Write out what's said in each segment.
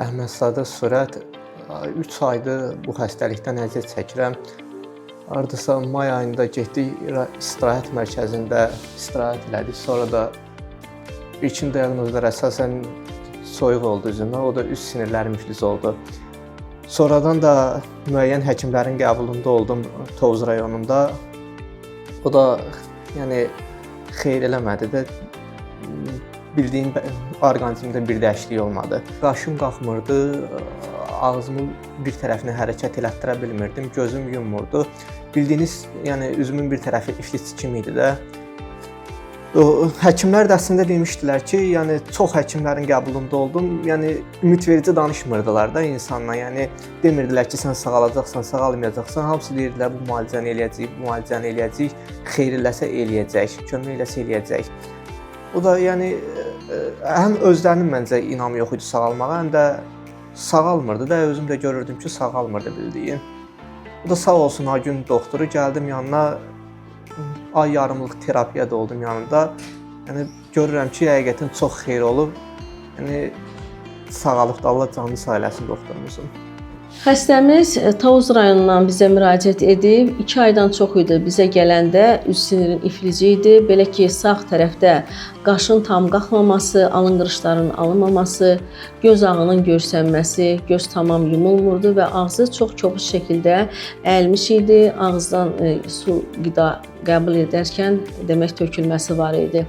Əhmədzadə Sürət 3 aydır bu xəstəlikdən əziyyət çəkirəm. Hardasa may ayında getdik istirahət mərkəzində istirahət elədik. Sonra da ilkin diaqnozlar əsasən soyuq oldu üzümə. O da üst sinirlərim iflic oldu. Sonradan da müəyyən həkimlərin qəbulunda oldum Tovuz rayonunda. O da yəni xeyir eləmədi də. Bildiyim orqanizmdə bir dəyişiklik olmadı. Qaşım qalxmırdı, ağzımın bir tərəfini hərəkət elətdirə bilmirdim, gözüm yummurdu. Bildiyiniz, yəni üzümün bir tərəfi iflic kimi idi də. Həkimlər də əslində demişdilər ki, yəni çox həkimlərin qəbulunda oldum. Yəni ümidverici danışmırdılar da insanla. Yəni demirdilər ki, sən sağalacaqsan, sağalmayacaqsan. Hamısı deyirdilər bu müalicəni eləyəcəyik, bu müalicəni eləyəcəyik. Xeyir eləsə eləyəcək, kömək eləsə eləyəcək. O da yəni həm özlərinin məncə inamı yox idi sağalmağa, həm də sağalmırdı da, özüm də görürdüm ki, sağalmırdı bildiyim. O da sağ olsun, ha gün doktoru gəldim yanına, ay yarımlıq terapiyada oldum yanında. Yəni görürəm ki, həqiqətən çox xeyir olub. Yəni sağalıbda, Allah canını sağ eləsin doktorumuzun. Xəstəmiz Tovuz rayonundan bizə müraciət edib. 2 aydan çox idi bizə gələndə üst sinirin iflici idi. Belə ki, sağ tərəfdə qaşın tam qalxmaması, alın qırışlarının alınmaması, göz ağının görsənməsi, göz tamam yumulmurdu və ağzı çox kobud şəkildə əyilmiş idi. Ağızdan su, qida qəbul edərkən demək tökülməsi var idi.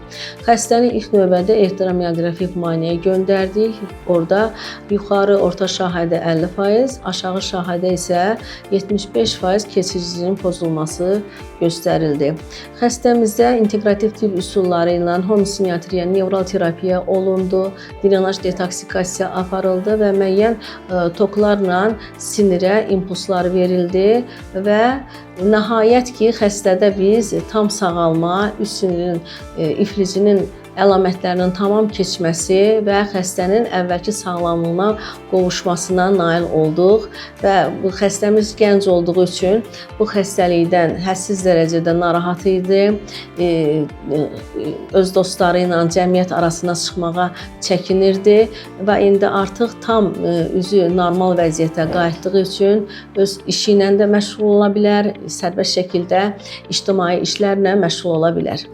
Xəstəni ilk növbədə ehtiramiyografik müayinəyə göndərdik. Orada yuxarı orta şahidə 50%, aşağı şahidə isə 75% keçiciliyin pozulması göstərildi. Xəstəmizdə inteqrativ tibb üsulları ilə homosimiyatriya, nevral terapiya olundu, drenaj detoksikasiya aparıldı və müəyyən toklarla sinirə impulslar verildi və nəhayət ki, xəstədə biz tam sağalma, üst sinirin iflicinin əlamətlərinin tamam keçməsi və xəstənin əvvəlki sağlamlığına qovuşmasına nail olduq və bu xəstəmiz gənc olduğu üçün bu xəstəlikdən hədsiz dərəcədə narahat idi. Öz dostları ilə cəmiyyət arasına çıxmağa çəkinirdi və indi artıq tam üzü normal vəziyyətə qayıtdığı üçün öz işi ilə də məşğul ola bilər, sərbəst şəkildə ictimai işlərlə məşğul ola bilər.